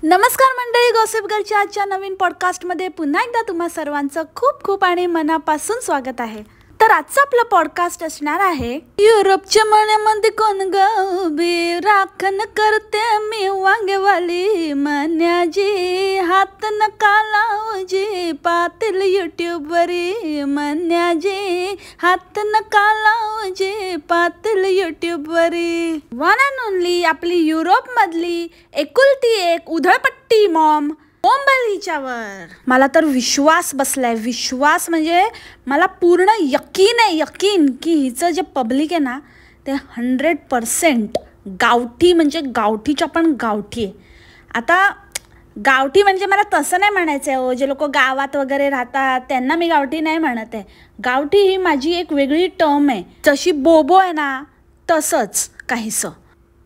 नमस्कार मंडळी, गॉसिप गर्लच्या आजच्या नवीन पॉडकास्टमध्ये पुन्हा एकदा तुम्हा सर्वांचं खूप खूप आणि मनापासून स्वागत आहे. तर आजचा आपला पॉडकास्ट असणार आहे युरोपच्या मण्यामध्ये कोण गावी राखण करते मी वांगेवाली मन्याजी हात नका लावजी पातील यूट्यूबवरी मन्याजी हात नका लावजी पातील यूट्यूबवरी. वन अँड ओनली आपली युरोपमधली एकुलती एक उधळपट्टी मॉम बोंबल हिच्यावर. मला तर विश्वास बसलाय, विश्वास म्हणजे मला पूर्ण यकीन की हिचं जे पब्लिक आहे ना ते 100% गावठी, म्हणजे गावठीच्या पण गावठी आहे. आता गावठी म्हणजे मला तसं नाही म्हणायचं आहे, जे लोक गावात वगैरे राहतात त्यांना मी गावठी नाही म्हणत आहे. गावठी ही माझी एक वेगळी टर्म आहे. जशी बोबो आहे ना तसंच काहीसं.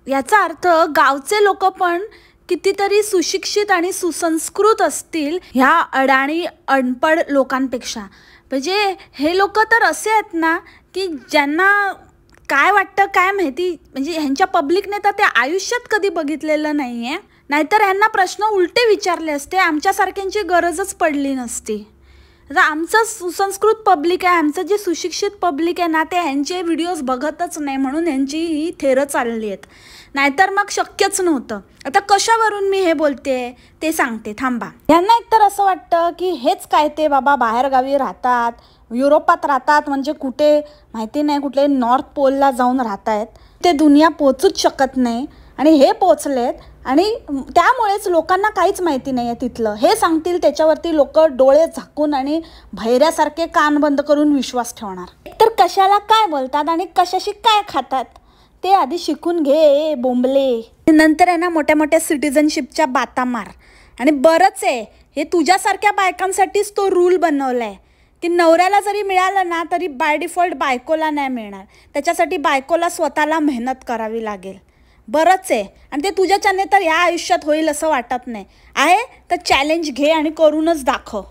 याचा अर्थ गावचे लोक पण कितीतरी सुशिक्षित आणि सुसंस्कृत असतील ह्या अडाणी अनपढ लोकांपेक्षा. म्हणजे हे लोक तर असे आहेत ना की ज्यांना काय वाटतं काय माहिती, म्हणजे ह्यांच्या पब्लिकने तर ते आयुष्यात कधी बघितलेलं नाही आहे. नाहीतर ह्यांना प्रश्न उलटे विचारले असते, आमच्यासारख्यांची गरजच पडली नसती. आता आमचं सुसंस्कृत पब्लिक आहे, आमचं जे सुशिक्षित पब्लिक आहे ना ते ह्यांचे व्हिडिओज बघतच नाही, म्हणून ह्यांची ही थेरं चालली आहेत. नाहीतर मग शक्यच नव्हतं. आता कशावरून मी हे बोलते ते सांगते, थांबा. यांना एकतर असं वाटतं की हेच काय ते बाबा बाहेरगावी राहतात, युरोपात राहतात म्हणजे कुठे माहिती नाही, कुठे नॉर्थ पोलला जाऊन राहत आहेत, ते दुनिया पोचूच शकत नाही आणि हे पोचलेत आणि त्यामुळेच लोकांना काहीच माहिती नाही आहे तिथलं. हे सांगतील त्याच्यावरती लोक डोळे झाकून आणि भैऱ्यासारखे कान बंद करून विश्वास ठेवणार. तर कशाला काय बोलतात आणि कशाशी काय खातात ते आधी शिकून घे बोंबले. नंतर आहे ना मोठ्या मोठ्या सिटिझनशिपच्या बाता मार. आणि बरंच आहे हे तुझ्यासारख्या बायकांसाठीच तो रूल बनवला आहे की नवऱ्याला जरी मिळालं ना तरी बाय डिफॉल्ट बायकोला नाही मिळणार, त्याच्यासाठी बायकोला स्वतःला मेहनत करावी लागेल. बरंच आहे आणि ते तुझ्याच्याने तर ह्या आयुष्यात होईल असं वाटत नाही आहे. तर चॅलेंज घे आणि करूनच दाखव.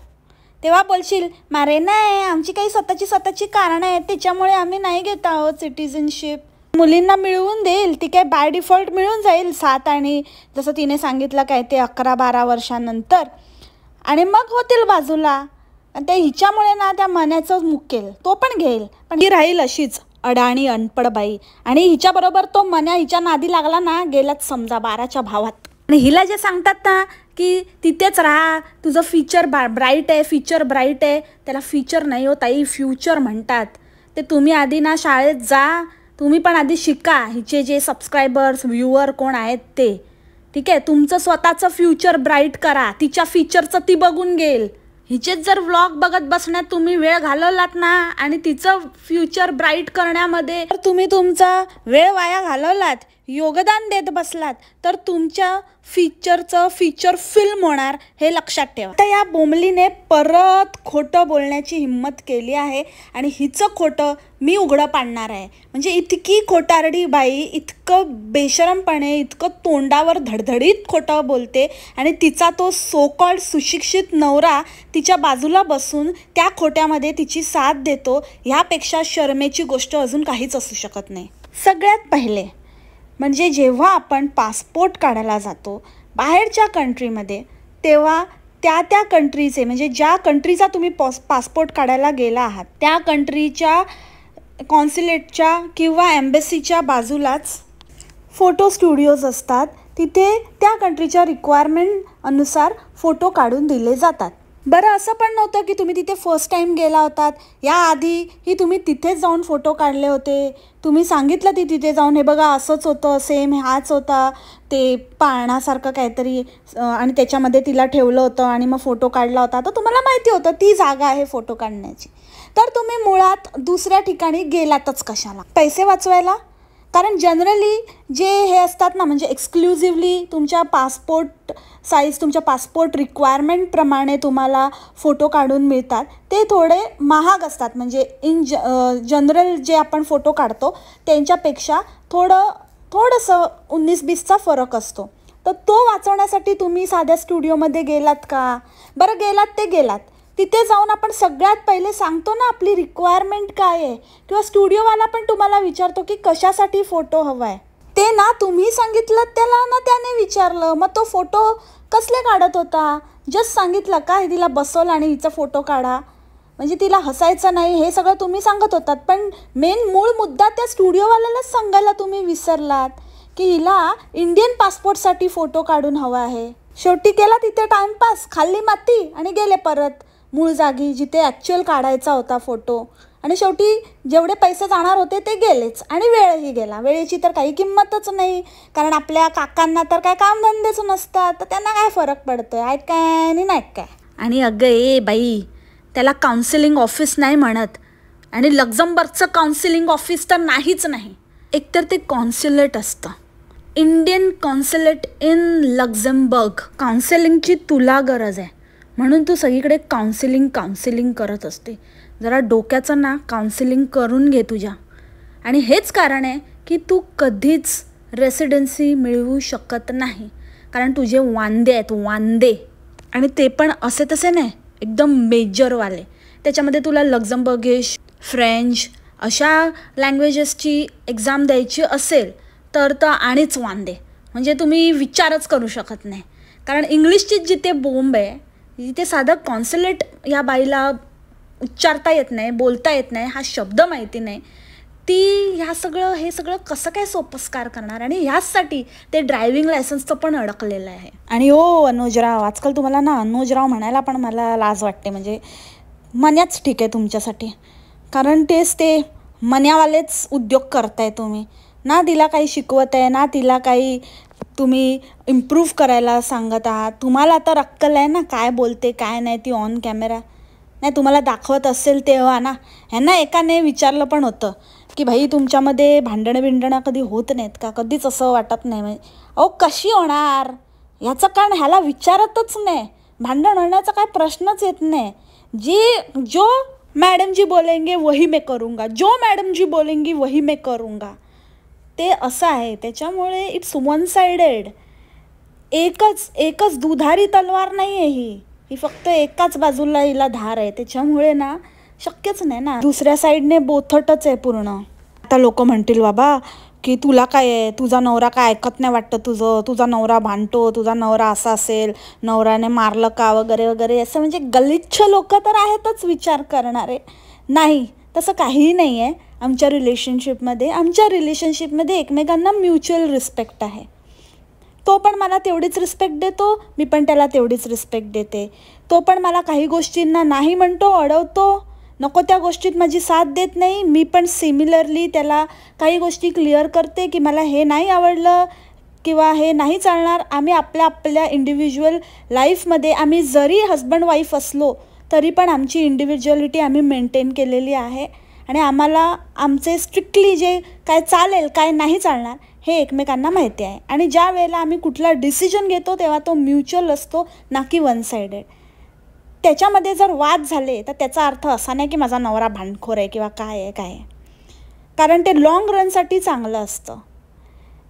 तेव्हा बोलशील मारे नाही आमची काही स्वतःची कारणं आहेत त्याच्यामुळे आम्ही नाही घेत आहोत सिटिझनशिप. मुलींना मिळवून देईल ती काय बाय डिफॉल्ट मिळून जाईल 7 आणि जसं तिने सांगितलं काय ते 11-12 वर्षानंतर, आणि मग होतील बाजूला. आणि ते हिच्यामुळे ना त्या मनाचं मुकेल तो पण घेईल, पण ही राहील अशीच अडाणी अनपड बाई. आणि हिच्याबरोबर तो मन्या हिच्या नादी लागला ना गेलाच समजा 12च्या भावात. आणि हिला जे सांगतात ना की तिथेच राहा, तुझं फ्युचर ब्राईट आहे, फ्युचर ब्राईट आहे, त्याला फ्युचर नाही होत आई, फ्युचर म्हणतात. ते तुम्ही आधी ना शाळेत जा, तुम्ही पण आधी शिका, हिचे जे सबस्क्रायबर्स व्ह्युअर कोण आहेत ते. ठीक आहे, तुमचं स्वतःचं फ्युचर ब्राईट करा, तिच्या फ्युचरचं ती बघून घेईल. हिचेच जर व्लॉग बघत बसण्यात तुम्ही वेळ घालवलात ना आणि तिचं फ्युचर ब्राईट करण्यामध्ये तर तुम्ही तुमचा वेळ वाया घालवलात, योगदान देत बसलात, तर तुमच्या फ्युचर फिल्म होणार हे लक्षात ठेवा. तर या बोंबलीने परत खोटं बोलण्याची हिंमत केली आहे आणि हिचं खोटं मी उघडं पाडणार आहे. म्हणजे इतकी खोटारडी बाई इतकं बेशरमपणे इतकं तोंडावर धडधडीत खोटं बोलते आणि तिचा तो सो कॉल्ड सुशिक्षित नवरा तिच्या बाजूला बसून त्या खोट्यामध्ये तिची साथ देतो. ह्यापेक्षा शरमेची गोष्ट अजून काहीच असू शकत नाही. सगळ्यात पहिले म्हणजे जेव्हा आपण पासपोर्ट काढायला जातो बाहेरच्या कंट्रीमध्ये, तेव्हा त्या कंट्रीचे म्हणजे ज्या कंट्रीचा तुम्ही पासपोर्ट काढायला गेला आहात त्या कंट्रीच्या कॉन्सुलेटच्या किंवा एम्बेसीच्या बाजूलाच फोटो स्टुडिओज असतात. तिथे त्या कंट्रीच्या रिक्वायरमेंट अनुसार फोटो काढून दिले जातात. बरं असं पण नव्हतं की तुम्ही तिथे फर्स्ट टाईम गेला होतात, याआधीही तुम्ही तिथेच जाऊन फोटो काढले होते, तुम्ही सांगितलं ती तिथे जाऊन हे बघा असंच होतं, सेम हाच होता ते पाळणासारखं काहीतरी आणि त्याच्यामध्ये तिला ठेवलं होतं आणि मग फोटो काढला होता, तर तुम्हाला माहिती होतं ती जागा आहे फोटो काढण्याची. तर तुम्ही मुळात दुसऱ्या ठिकाणी गेलातच कशाला? पैसे वाचवायला. कारण जनरली जे हे असतात ना म्हणजे एक्सक्लुझिव्हली तुमच्या पासपोर्ट साईज तुमच्या पासपोर्ट रिक्वायरमेंटप्रमाणे तुम्हाला फोटो काढून मिळतात ते थोडे महाग असतात. म्हणजे जनरल जे आपण फोटो काढतो त्यांच्यापेक्षा थोडंसं 19-20चा फरक असतो. तर तो वाचवण्यासाठी तुम्ही साध्या स्टुडिओमध्ये गेलात का? बरं गेलात ते गेलात, तिथे जाऊन आपण सगळ्यात पहिले सांगतो ना आपली रिक्वायरमेंट काय आहे, किंवा स्टुडिओवाला पण तुम्हाला विचारतो की कशासाठी फोटो हवा आहे. ते ना तुम्ही सांगितलं त्याला ना, त्याने विचारलं. मग तो फोटो कसले काढत होता? जस्ट सांगितलं का तिला बसवलं आणि हिचा फोटो काढा, म्हणजे तिला हसायचं नाही हे सगळं तुम्ही सांगत होतात. पण मेन मूळ मुद्दा त्या स्टुडिओवाल्यालाच सांगायला तुम्ही विसरलात की हिला इंडियन पासपोर्टसाठी फोटो काढून हवा आहे. शेवटी केला तिथे टाइमपास, खाल्ली माती आणि गेले परत मूळ जागी जिथे ॲक्च्युअल काढायचा होता फोटो. आणि शेवटी जेवढे पैसे जाणार होते ते गेलेच आणि वेळही गेला. वेळेची तर काही किंमतच नाही, कारण आपल्या काकांना तर काय कामधंदेच नसतात, तर त्यांना काय फरक पडतोय, ऐक काय आणि नाही काय. आणि अगं ए बाई, त्याला काउन्सिलिंग ऑफिस नाही म्हणत, आणि लक्झमबर्गचं काउन्सिलिंग ऑफिस तर नाहीच नाही. एकतर ते कॉन्सुलेट असतं, इंडियन कॉन्सुलेट इन लक्झमबर्ग. काउन्सिलिंगची तुला गरज आहे म्हणून तू सगळीकडे काउन्सिलिंग करत असते. जरा डोक्याचं ना काउन्सिलिंग करून घे तुझ्या. आणि हेच कारण आहे की तू कधीच रेसिडेन्सी मिळवू शकत नाही, कारण तुझे वांदे आहेत, वांदे. आणि ते पण असे तसे नाही, एकदम मेजरवाले. त्याच्यामध्ये तुला लक्झमबर्गिश, फ्रेंच अशा लँग्वेजेसची एक्झाम द्यायची असेल तर आणिच वांदे, म्हणजे तुम्ही विचारच करू शकत नाही. कारण इंग्लिशचीच जिथे बोंब आहे, जिथे साधं कॉन्सुलेट या बाईला उच्चारता येत नाही, बोलता येत नाही, हा शब्द माहिती नाही, ती हे सगळं कसं काय सोपस्कार करणार. आणि ह्याचसाठी ते ड्रायव्हिंग लायसन्सचं पण अडकलेलं आहे. आणि अनुजराव, आजकाल तुम्हाला ना अनुजराव म्हणायला पण मला लाज वाटते. म्हणजे मन्याच ठीक आहे तुमच्यासाठी, कारण तेच ते मन्यावालेच उद्योग करताय तुम्ही ना. तिला काही शिकवत आहे ना, तिला काही तुम्ही इम्प्रूव्ह करायला सांगत आहात. तुम्हाला तर अक्कल आहे ना काय बोलते काय नाही ती ऑन कॅमेरा. नाही तुम्हाला दाखवत असेल तेव्हा ना. ह्यांना एकाने विचारलं पण होतं की भाई तुमच्यामध्ये भांडणं कधी होत नाहीत का? कधीच असं वाटत नाही? म्हणजे अहो कशी होणार ह्याचं कारण ह्याला विचारतच नाही. भांडण होण्याचा काय प्रश्नच येत नाही. जो मैडम जी बोलेंगे वही मैं करूँगा, जो मैडम जी बोलेंगी वही मैं करूँगा, ते असं आहे. त्याच्यामुळे इट्स वन साइडेड. एकच दुधारी तलवार नाही आहे ही फक्त एकाच बाजूला हिला धार आहे. त्याच्यामुळे ना शक्यच नाही ना, दुसऱ्या साईडने बोथटच आहे पूर्ण. आता लोक म्हणतील बाबा की तुला काय आहे, तुझा नवरा काय ऐकत नाही वाटतं, तुझा नवरा भांडतो, तुझा नवरा असा असेल, नवऱ्याने मारलं का वगैरे वगैरे, असं म्हणजे गलिच्छ लोक तर आहेतच विचार करणारे. नाही तसं काहीही नाही आहे आमच्या रिलेशनशिपमध्ये एकमेकांना म्युच्युअल रिस्पेक्ट आहे. तो पण मला तेवढीच रिस्पेक्ट देतो, मी पण त्याला तेवढीच रिस्पेक्ट देते. तो पण मला काही गोष्टींना नाही म्हणतो, अडवतो, नको त्या गोष्टीत माझी साथ देत नाही. मी पण सिमिलरली त्याला काही गोष्टी क्लिअर करते की मला हे नाही आवडलं किंवा हे नाही चालणार. आम्ही आपल्या इंडिव्हिज्युअल लाईफमध्ये आम्ही जरी हजबंड वाईफ असलो तरी पण आमची इंडिव्हिज्युअलिटी आम्ही मेंटेन केलेली आहे. आणि आम्हाला आमचे स्ट्रिक्टली जे काय चालेल काय नाही चालणार हे एकमेकांना माहिती आहे. आणि ज्या वेळेला आम्ही कुठला डिसिजन घेतो तेव्हा तो म्युच्युअल असतो, ना की वन साइडेड. त्याच्यामध्ये जर वाद झाले तर त्याचा अर्थ असा नाही की माझा नवरा भांडखोर आहे किंवा काय आहे, कारण ते लॉंग रनसाठी चांगलं असतं.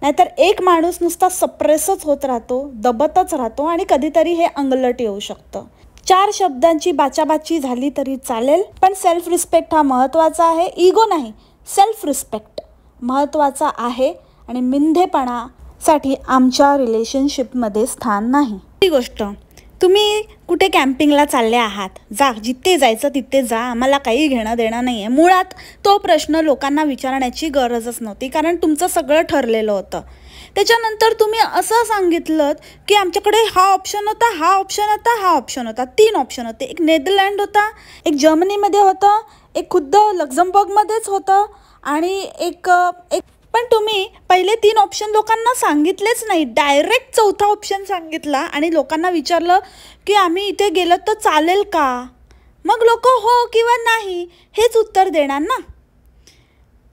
नाहीतर एक माणूस नुसता सप्रेसच होत राहतो, दबतच राहतो आणि कधीतरी हे अंगलट येऊ शकतं. 4 शब्दांची बाचाबाची झाली तरी चालेल, पण सेल्फ रिस्पेक्ट हा महत्त्वाचा आहे. इगो नाही, सेल्फ रिस्पेक्ट महत्त्वाचा आहे. आणि मिंधेपणासाठी आमच्या रिलेशनशिपमध्ये स्थान नाही. ही गोष्ट, तुम्ही कुठे कॅम्पिंगला चालले आहात, जा, जिथे जायचं तिथे जा, आम्हाला काही घेणं देणं नाही आहे. मुळात तो प्रश्न लोकांना विचारण्याची गरजच नव्हती, कारण तुमचं सगळं ठरलेलं होतं. त्याच्यानंतर तुम्ही असं सांगितलं की आमच्याकडे हा ऑप्शन होता, हा ऑप्शन होता, हा ऑप्शन होता. 3 ऑप्शन होते. एक नेदरलँड होता, एक जर्मनीमध्ये होतं, एक खुद्द लक्झमबर्गमध्येच होतं आणि एक पण तुम्ही पहिले 3 ऑप्शन लोकांना सांगितलेच नाही. डायरेक्ट 4था ऑप्शन सांगितला आणि लोकांना विचारलं की आम्ही इथे गेलो तर चालेल का? मग लोक हो किंवा नाही हेच उत्तर देणार ना.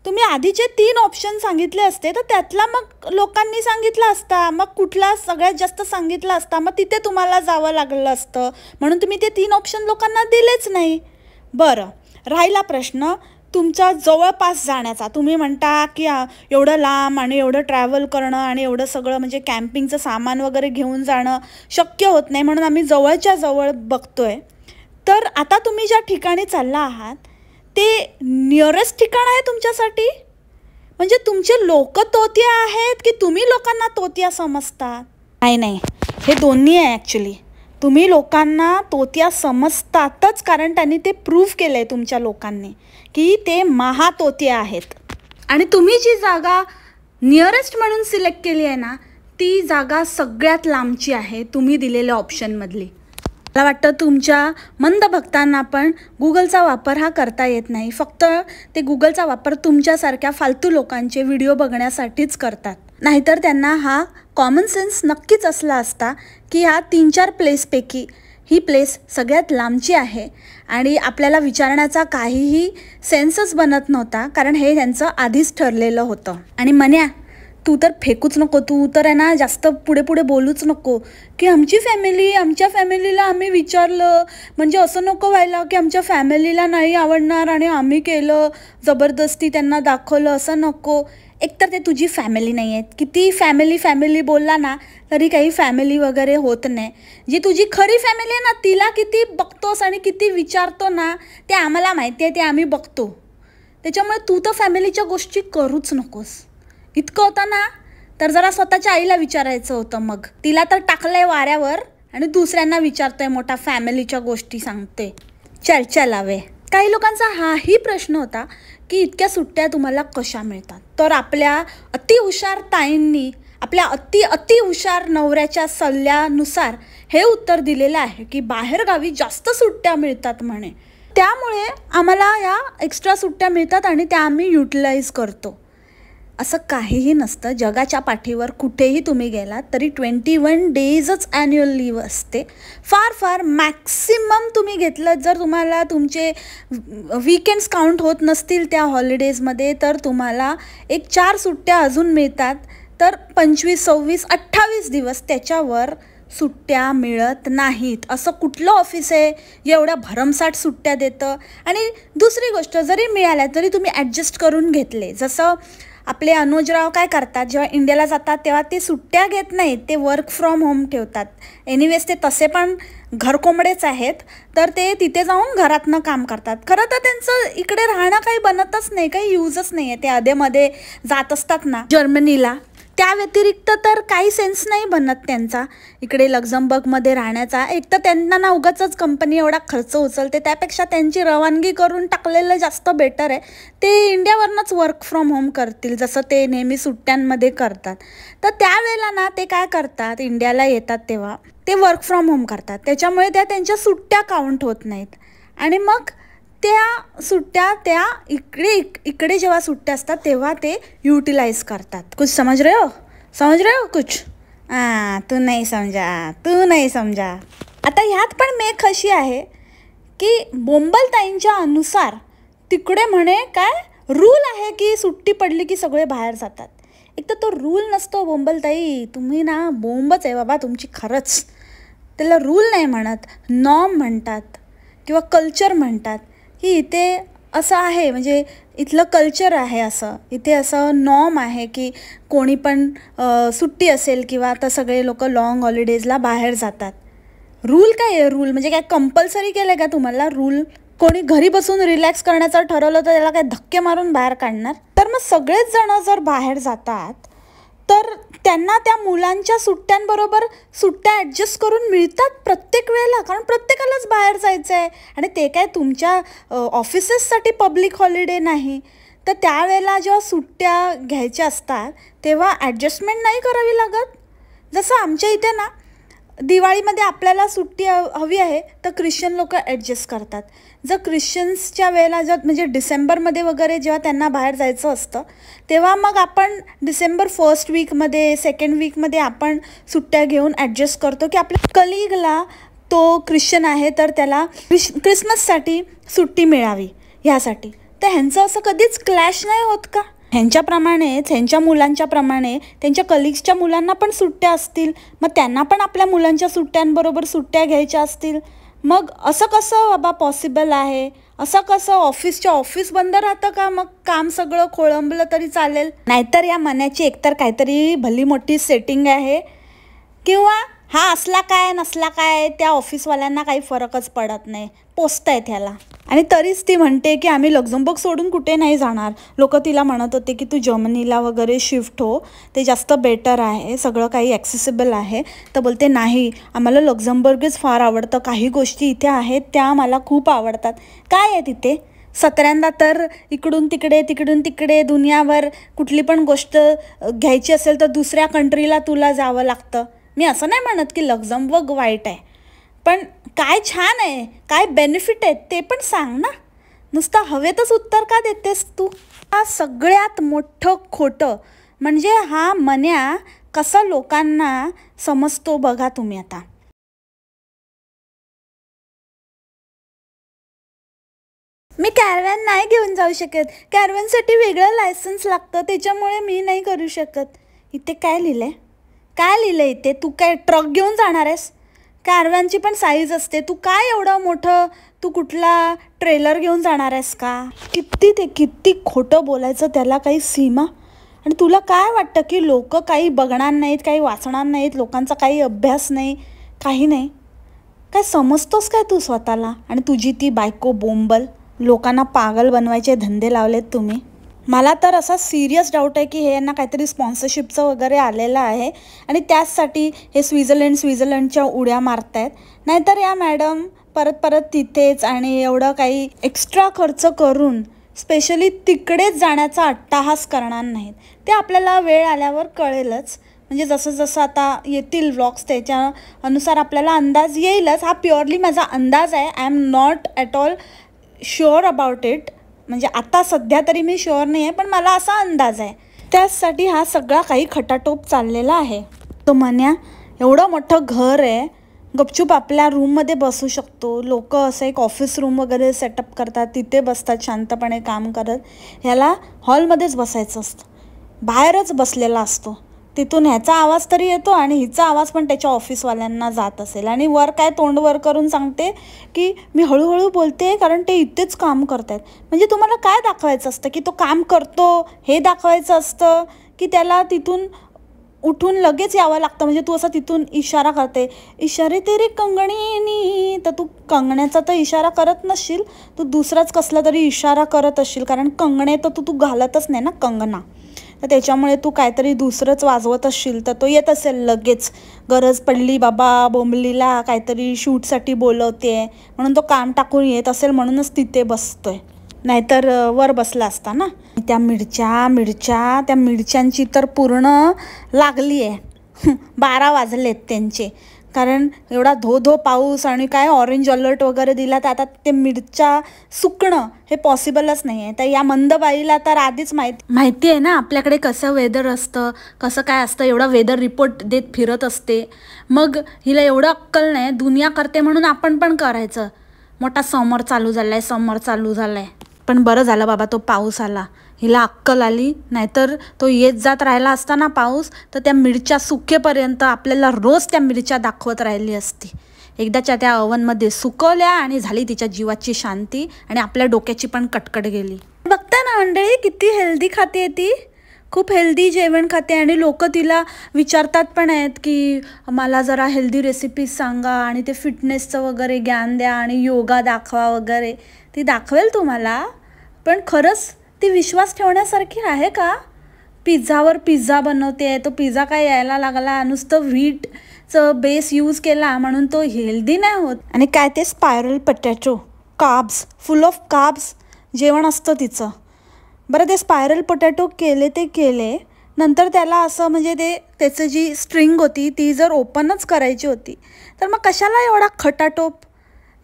तुम्ही आधीचे 3 ऑप्शन सांगितले असते तर त्यातला मग लोकांनी सांगितला असता, मग कुठला सगळ्यात जास्त सांगितला असता, मग तिथे तुम्हाला जावं लागलं असतं. म्हणून तुम्ही ते 3 ऑप्शन लोकांना दिलेच नाही. बरं, राहिला प्रश्न तुमचा जवळपास जाण्याचा. तुम्ही म्हणता की एवढं लांब आणि एवढं ट्रॅव्हल करणं आणि एवढं सगळं म्हणजे कॅम्पिंगचं सामान वगैरे घेऊन जाणं शक्य होत नाही, म्हणून आम्ही जवळच्या जवळ बघतोय. तर आता तुम्ही ज्या ठिकाणी चालला आहात ते नियरेस्ट ठिकाण आहे तुमच्यासाठी? म्हणजे तुमचे लोक तोतिया आहेत की तुम्ही लोकांना तोतिया समजता? नाही, हे दोन्ही आहे ॲक्च्युली. तुम्ही लोकांना तोतिया समजतातच, कारण त्यांनी ते प्रूव्ह केलं आहे तुमच्या लोकांनी की ते महातोतिया आहेत. आणि तुम्ही जी जागा नियरेस्ट म्हणून सिलेक्ट केली आहे ना, ती जागा सगळ्यात लांबची आहे तुम्ही दिलेल्या ऑप्शनमधली. मला वाटतं तुमच्या मंद भक्तांना पण गुगलचा वापर हा करता येत नाही. फक्त ते गुगलचा वापर तुमच्यासारख्या फालतू लोकांचे व्हिडिओ बघण्यासाठीच करतात. नाहीतर त्यांना हा कॉमन सेन्स नक्कीच असला असता की ह्या 3-4 प्लेसपैकी ही प्लेस सगळ्यात लांबची आहे आणि आपल्याला विचारण्याचा काहीही सेन्सच बनत नव्हता, कारण हे त्यांचं आधीच ठरलेलं होतं. आणि मन्या, तू तर फेकूच नको, तू तर आहे ना जास्त पुढे बोलूच नको की आमच्या फॅमिलीला आम्ही विचारलं, म्हणजे असं नको व्हायला की आमच्या फॅमिलीला नाही आवडणार आणि आम्ही केलं, जबरदस्ती त्यांना दाखवलं, असं नको. एकतर ते तुझी फॅमिली नाही आहेत. किती फॅमिली बोलला ना तरी काही फॅमिली वगैरे होत नाही. जी तुझी खरी फॅमिली आहे ना, तिला किती बघतोस आणि किती विचारतो ना, ते आम्हाला माहिती आहे, ते आम्ही बघतो. त्याच्यामुळे तू तर फॅमिलीच्या गोष्टी करूच नकोस. इतकं होतं ना तर जरा स्वतःच्या आईला विचारायचं होतं. मग तिला तर टाकलंय वाऱ्यावर आणि दुसऱ्यांना विचारतोय, मोठा फॅमिलीच्या गोष्टी सांगते. चल आवे. काही लोकांचा हाही प्रश्न होता की इतक्या सुट्ट्या तुम्हाला कशा मिळतात. तर आपल्या अतिहुशार ताईंनी आपल्या अति हुशार नवऱ्याच्या सल्ल्यानुसार हे उत्तर दिलेलं आहे की बाहेरगावी जास्त सुट्ट्या मिळतात म्हणे. त्यामुळे आम्हाला या एक्स्ट्रा सुट्ट्या मिळतात आणि त्या आम्ही युटिलाइज करतो. असं काहीही नसतं. जगाच्या पाठीवर कुठेही तुम्ही गेलात तरी 21 डेजच ॲन्युअल लीव असते. फार मॅक्सिमम तुम्ही घेतलं, जर तुम्हाला तुमचे वीकेंड्स काउंट होत नसतील त्या हॉलिडेजमध्ये, तर तुम्हाला एक 4 सुट्ट्या अजून मिळतात. तर 25, 26, 28 दिवस त्याच्यावर सुट्ट्या मिळत नाहीत. असं कुठलं ऑफिस आहे एवढ्या भरमसाठ सुट्ट्या देतं? आणि दुसरी गोष्ट, जरी मिळाल्या तरी तुम्ही ॲडजस्ट करून घेतले. जसं आपले अनुजराव काय करतात, जेव्हा इंडियाला जातात तेव्हा ते सुट्ट्या घेत नाहीत, ते वर्क फ्रॉम होम ठेवतात. एनिवेज ते तसे पण घरकोंबडेच आहेत, तर ते तिथे जाऊन घरातनं काम करतात. खरं तर त्यांचं इकडे राहणं काही बनतच नाही, काही यूजच नाही आहे. ते अधेमध्ये जात असतात ना जर्मनीला, त्या व्यतिरिक्त तर काही सेन्स नाही बनत त्यांचा इकडे लक्झमबर्गमध्ये राहण्याचा. एक तर त्यांना ना उगाचच कंपनी एवढा खर्च उचलते, त्यापेक्षा त्यांची रवानगी करून टाकलेलं जास्त बेटर आहे. ते इंडियावरनंच वर्क फ्रॉम होम करतील, जसं ते नेहमी सुट्ट्यांमध्ये करतात. तर त्यावेळेला ना ते काय करतात, इंडियाला येतात तेव्हा ते वर्क फ्रॉम होम करतात. त्याच्यामुळे त्यांच्या सुट्ट्या काउंट होत नाहीत. आणि मग त्या सुट्ट्या त्या इकडे जेव्हा सुट्ट्या असतात तेव्हा ते युटिलाइज करतात. कुछ समझ रहे हो कुछ? तू नाही समजा. आता ह्यात पण मेख अशी आहे की बोंबलताईंच्या अनुसार तिकडे म्हणे काय रूल आहे की सुट्टी पडली की सगळे बाहेर जातात. एक तर तो रूल नसतो बोंबलताई, तुम्ही ना बोंबच आहे बाबा तुमची खरंच. त्याला रूल नाही म्हणत, नॉर्म म्हणतात किंवा कल्चर म्हणतात. की इथे असं आहे, म्हणजे इथलं कल्चर आहे असं. इथे असं नॉर्म आहे की कोणी पण सुट्टी असेल किंवा तर सगळे लोक लॉंग हॉलिडेजला बाहेर जातात. रूल काय आहे? रूल म्हणजे काय कंपल्सरी केलं आहे का तुम्हाला रूल? कोणी घरी बसून रिलॅक्स करण्याचं ठरवलं तर त्याला काय धक्के मारून बाहेर काढणार? तर मग सगळेच जण जर बाहेर जातात तर त्यांना त्या मुलांच्या सुट्ट्यांबरोबर सुट्ट्या ॲडजस्ट करून मिळतात प्रत्येक वेळेला, कारण प्रत्येकालाच बाहेर जायचं आहे आणि ते काय तुमच्या ऑफिसेससाठी पब्लिक हॉलिडे नाही. तर त्यावेळेला जेव्हा सुट्ट्या घ्यायच्या असतात तेव्हा ॲडजस्टमेंट नाही करावी लागत. जसं आमच्या इथे ना दिवाळीमध्ये आपल्याला सुट्टी हवी आहे तर ख्रिश्चन लोक ॲडजस्ट करतात. जर ख्रिश्चन्सच्या वेळेला जर म्हणजे डिसेंबरमध्ये वगैरे जेव्हा त्यांना बाहेर जायचं असतं तेव्हा मग आपण डिसेंबर 1st वीकमध्ये 2nd वीकमध्ये आपण सुट्ट्या घेऊन ॲडजस्ट करतो की आपल्या कलिगला तो ख्रिश्चन आहे तर त्याला क्रिसमससाठी सुट्टी मिळावी ह्यासाठी. तर ह्यांचं असं कधीच क्लॅश नाही होत का? ह्यांच्याप्रमाणेच ह्यांच्या मुलांच्याप्रमाणे त्यांच्या कलिग्सच्या मुलांना पण सुट्ट्या असतील, मग त्यांना पण आपल्या मुलांच्या सुट्ट्यांबरोबर सुट्ट्या घ्यायच्या असतील. मग असं कसं बाबा पॉसिबल आहे? असं कसं ऑफिस बंद राहतं का? मग काम सगळं खोळंबलं तरी चालेल? नाहीतर या मनाची एकतर काहीतरी भली मोठी सेटिंग आहे किंवा हा असला काय नसला काय त्या ऑफिसवाल्यांना काही फरकच पडत नाही, पोचतायत ह्याला. आणि तरीच ती म्हणते की आम्ही लक्झमबर्ग सोडून कुठे नाही जाणार. लोक तिला म्हणत होते की तू जर्मनीला वगैरे शिफ्ट हो, ते जास्त बेटर आहे, सगळं काही ॲक्सेसिबल आहे. तर बोलते नाही, आम्हाला लक्झमबर्गच फार आवडतं, काही गोष्टी इथे आहेत त्या मला खूप आवडतात. काय आहे तिथे? सतऱ्यांदा तर इकडून तिकडे दुनियावर कुठली पण गोष्ट घ्यायची असेल तर दुसऱ्या कंट्रीला तुला जावं लागतं. मी असं नाही म्हणत की लक्झमबर्ग वाईट आहे, पण काय छान आहे, काय बेनिफिट आहेत ते पण सांग ना. नुसतं हवेतच उत्तर का देतेस तू? हा सगळ्यात मोठं खोटं म्हणजे हा मन्या कसा लोकांना समजतो बघा तुम्ही आता. मी कॅरव्हॅन नाही घेऊन जाऊ शकत, कॅरव्हॅनसाठी वेगळं लायसन्स लागतं, त्याच्यामुळे मी नाही करू शकत. इथे काय लिहिलं आहे? काय लिहिलं इथे? तू काय ट्रक घेऊन जाणार आहेस? कॅरव्हॅनची पण साईज असते, तू काय एवढं मोठं, तू कुठला ट्रेलर घेऊन जाणार आहेस का? किती खोटं बोलायचं, त्याला काही सीमा. आणि तुला काय वाटतं की लोक काही बघणार नाहीत, काही वाचणार नाहीत, लोकांचा काही अभ्यास नाही, काही नाही? काय समजतोस काय तू स्वतःला? आणि तुझी ती बायको बोंबल, लोकांना पागल बनवायचे धंदे लावलेत तुम्ही. मला तर असा सिरियस डाऊट आहे की हे यांना काहीतरी स्पॉन्सरशिपचं वगैरे आलेलं आहे आणि त्याचसाठी हे स्वित्झर्लंडच्या उड्या मारत आहेत. नाहीतर या मॅडम परत तिथेच आणि एवढं काही एक्स्ट्रा खर्च करून स्पेशली तिकडेच जाण्याचा अट्टाहास करणार नाहीत. ते आपल्याला वेळ आल्यावर कळेलच, म्हणजे जसं आता येतील व्लॉग्स त्याच्या अनुसार आपल्याला अंदाज येईलच. हा प्युअरली माझा अंदाज आहे, I am not at all sure about it. म्हणजे आता सध्या तरी मी शुअर नाही आहे, पण मला असा अंदाज आहे. त्याचसाठी हा सगळा काही खटाटोप चाललेला आहे. तो मन्या एवढं मोठं घर आहे, गपचूप आपल्या रूममध्ये बसू शकतो. लोक असं एक ऑफिस रूम वगैरे सेटअप करतात, तिथे बसतात शांतपणे काम करत. ह्याला हॉलमध्येच बसायचं असतं, बाहेरच बसलेला असतो. तिथून ह्याचा आवाज तरी येतो आणि हिचा आवाज पण त्याच्या ऑफिसवाल्यांना जात असेल. आणि वर काय तोंड वर करून सांगते की मी हळूहळू बोलते कारण ते इथेच काम करत आहेत. म्हणजे तुम्हाला काय दाखवायचं असतं, की तो काम करतो हे दाखवायचं असतं, की त्याला तिथून उठून लगेच यावं लागतं? म्हणजे तू असं तिथून इशारा करते, इशारे तेरे कंगणीनी, तर तू कंगण्याचा तर इशारा करत नसशील, तू दुसराच कसला तरी इशारा करत असशील, कारण कंगणे तर तू घालतच नाही ना, कंगना. तर त्याच्यामुळे तू काहीतरी दुसरंच वाजवत असशील, तर तो येत असेल लगेच. गरज पडली बाबा बोंबलीला, काहीतरी शूटसाठी बोलवते म्हणून तो काम टाकून येत असेल, म्हणूनच तिथे बसतोय. नाहीतर वर बसला असता ना. त्या मिरच्यांची तर पूर्ण लागली आहे. 12 वाजलेत त्यांचे, कारण एवढा धो पाऊस आणि काय ऑरेंज अलर्ट वगैरे दिला, तर आता ते मिरच्या सुकणं हे पॉसिबलच नाही आहे. तर या मंदबाईला तर आधीच माहिती आहे ना आपल्याकडे कसं वेदर असतं, कसं काय असतं. एवढा वेदर रिपोर्ट देत फिरत असते, मग हिला एवढं अक्कल नाही. दुनिया करते म्हणून आपण पण करायचं. मोठा समर चालू झालाय. पण बरं झालं बाबा तो पाऊस आला, हिला अक्कल आली. नाहीतर तो येत जात राहिला असता ना पाऊस, तर त्या मिरच्या सुकेपर्यंत आपल्याला रोज त्या मिरच्या दाखवत राहिली असती. एकदाच्या त्या ओव्हनमध्ये सुकवल्या आणि झाली तिच्या जीवाची शांती, आणि आपल्या डोक्याची पण कटकट गेली. बघताय ना मंडळी, किती हेल्दी खाते ती, खूप हेल्दी जेवण खाते. आणि लोक तिला विचारतात पण आहेत की मला जरा हेल्दी रेसिपीज सांगा आणि ते फिटनेसचं वगैरे ज्ञान द्या आणि योगा दाखवा वगैरे. ती दाखवेल तुम्हाला, पण खरंच ती विश्वास ठेवण्यासारखी आहे का? पिझ्झावर पिझ्झा बनवते, तो पिझ्झा काय यायला लागला, नुसतं व्हीटचं बेस यूज केला म्हणून तो हेल्दी नाही होत. आणि काय ते spiral potato, carbs, full of carbs जेवण असतं तिचं. बरं, ते स्पायरल पोटॅटो केले नंतर त्याला असं, म्हणजे त्याचं जी स्ट्रिंग होती ती जर ओपनच करायची होती, तर मग कशाला एवढा खटाटोप?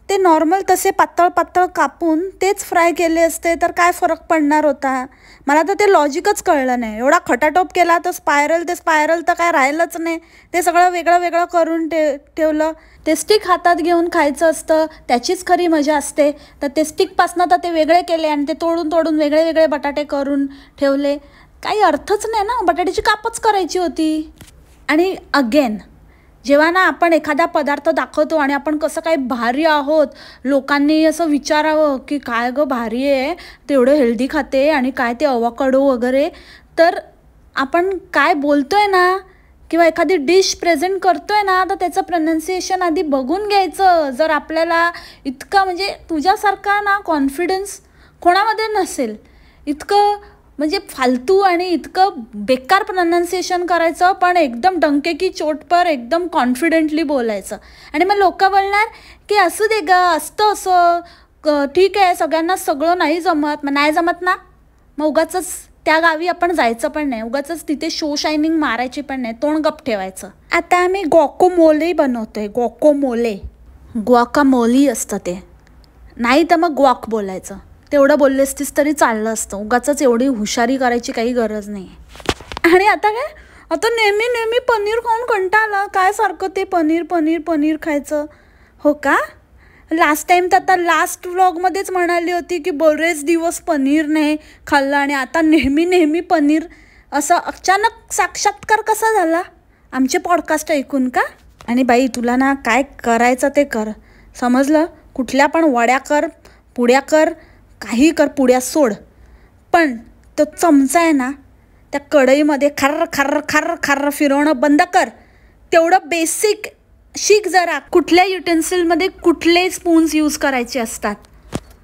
ते नॉर्मल तसे पातळ कापून तेच फ्राय केले असते तर काय फरक पडणार होता? मला तर ते लॉजिकच कळलं नाही. एवढा खटाटोप केला तर स्पायरल तर काय राहिलंच नाही. ते सगळं वेगळं करून ठेवलं. ते स्टिक हातात घेऊन खायचं असतं, त्याचीच खरी मजा असते. तर ते स्टिकपासनं तर ते वेगळे केले आणि ते तोडून वेगळे बटाटे करून ठेवले. काही अर्थच नाही ना, बटाट्याची कापच करायची होती. आणि अगेन, जेव्हा ना आपण एखादा पदार्थ दाखवतो आणि आपण कसं काय भारी आहोत, लोकांनी असं विचारावं की काय गं भारी आहे, तेवढं हेल्दी खाते आणि काय ते अवाकाडो वगैरे, तर आपण काय बोलतोय ना किंवा एखादी डिश प्रेझेंट करतोय ना, तर त्याचं प्रोनाऊन्सिएशन आधी बघून घ्यायचं. जर आपल्याला इतका म्हणजे तुझ्यासारखा ना कॉन्फिडन्स कोणामध्ये नसेल, इतकं म्हणजे फालतू आणि इतकं बेकार प्रोनाऊन्सिएशन करायचं, पण एकदम डंके की चोट पर एकदम कॉन्फिडेंटली बोलायचं. आणि मग लोक बोलणार की असू दे ग, असतं असं, ठीक आहे, सगळ्यांना सगळं नाही जमत. मग नाही जमत ना, मग उगाचच त्या गावी आपण जायचं पण नाही, उगाचच तिथे शो शायनिंग मारायची पण नाही, तोंड गप ठेवायचं. आता आम्ही गॉकोमोले बनवतोय, गॉकोमोले, ग्वाकामोली असतं ते, नाही तर मग ग्वाक बोलायचं. तेवढं बोललेसतीस तरी चाललं असतं, उगाचच एवढी हुशारी करायची काही गरज नाही. आणि आता काय, आता नेहमी नेहमी पनीर खाऊन कंटाळा, काय सारखं ते पनीर पनीर पनीर खायचं. हो का, लास्ट टाईम तर आता लास्ट व्लॉगमध्येच म्हणाली होती की बरेच दिवस पनीर नाही खाल्लं आणि आता नेहमी नेहमी पनीर, असं अचानक साक्षात्कार कसा झाला आमचे पॉडकास्ट ऐकून का? आणि बाई तुला ना काय करायचं ते कर, समजलं. कुठल्या पण वड्या कर, पुड्या कर, काही कर, पुड्या सोड, पण तो चमचा आहे ना त्या कढईमध्ये खर्र खर्र खर्र खर्र फिरवणं बंद कर. तेवढं बेसिक शिक जरा. कुठल्या युटेन्सिलमध्ये कुठले स्पून्स यूज करायचे असतात.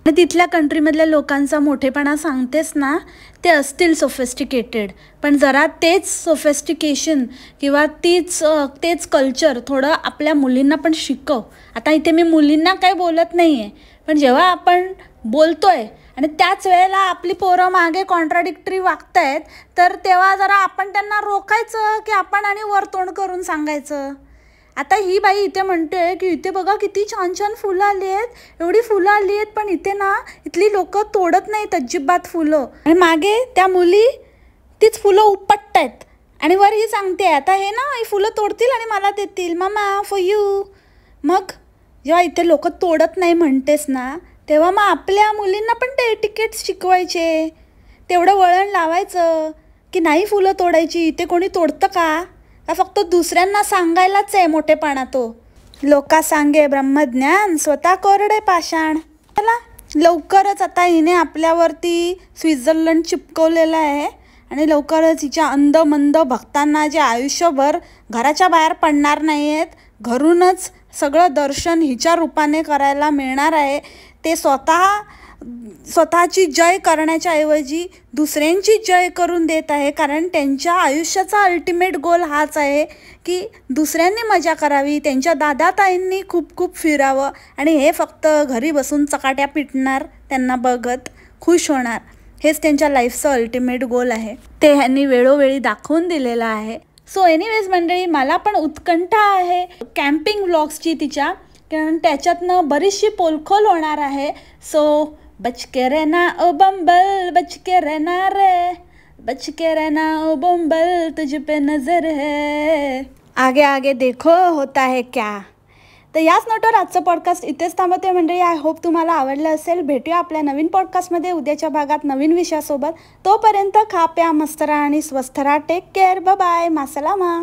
आणि तिथल्या कंट्रीमधल्या लोकांचा मोठेपणा सांगतेस ना, ते असतील सोफिस्टिकेटेड, पण जरा तेच सोफिस्टिकेशन किंवा तेच कल्चर थोडं आपल्या मुलींना पण शिकव. आता इथे मी मुलींना काही बोलत नाही आहे, पण जेव्हा आपण बोलतोय आणि त्याच वेळेला आपली पोरं मागे कॉन्ट्राडिक्टरी वागतायत, तर तेव्हा जरा आपण त्यांना रोखायचं की आपण आणि वर तोंड करून सांगायचं. आता ही बाई इथे म्हणते की इथे बघा किती छान छान फुलं आली आहेत, एवढी फुलं आली आहेत, पण इथे ना इथली लोक तोडत नाहीत अजिबात फुलं. आणि मागे त्या मुली तीच फुलं उपटतायत आणि वर ही सांगते आता हे ना ही फुलं तोडतील आणि मला देतील, मामा फॉर यू. मग जेव्हा इथे लोक तोडत नाही म्हणतेस ना, तेव्हा मग आपल्या मुलींना पण ते एटिकेट्स शिकवायचे, तेवढं वळण लावायचं की नाही फुलं तोडायची, इथे कोणी तोडतं का फक्त दुसऱ्यांना सांगायलाच आहे मोठेपणा तो. लोका सांगे ब्रह्मज्ञान, स्वतः कोरडे पाषाण. चला लवकरच आता हिने आपल्यावरती स्वित्झर्लंड चिपकवलेलं आहे आणि लवकरच हिच्या अंधमंद भक्तांना जे आयुष्यभर घराच्या बाहेर पडणार नाही आहेत, घरूनच सगळं दर्शन हिच्या रूपाने करायला मिळणार आहे. ते स्वतःची जय करण्याच्या ऐवजी दुसऱ्यांची जय करून देत आहे, कारण त्यांच्या आयुष्याचा अल्टिमेट गोल हाच आहे की दुसऱ्यांनी मजा करावी, त्यांच्या दादाताईंनी खूप खूप फिरावं आणि हे फक्त घरी बसून चकाट्या पिटणार, त्यांना बघत खुश होणार. हेच त्यांच्या लाईफचं अल्टिमेट गोल आहे. ते ह्यांनी वेळोवेळी दाखवून दिलेलं आहे. सो एनिवेज मंडळी, मला पण उत्कंठा आहे कॅम्पिंग व्लॉग्सची तिच्या, कारण त्याच्यातनं बरीचशी पोलखोल होणार आहे. सो बच के रहना ओ बम्बल, बच के रहना रे, बच के रहना ओ बम्बल, तुझ पे नजर है, आगे आगे देखो होता है क्या. तर याच नोटवर आजचं पॉडकास्ट इथेच थांबवते मंडळी. आय होप तुम्हाला आवडलं असेल. भेटूया आपल्या नवीन पॉडकास्टमध्ये उद्याच्या भागात नवीन विषयासोबत. तोपर्यंत खा प्या मस्त राहा आणि स्वस्थ राहा. Take care, bye bye, मासलामा.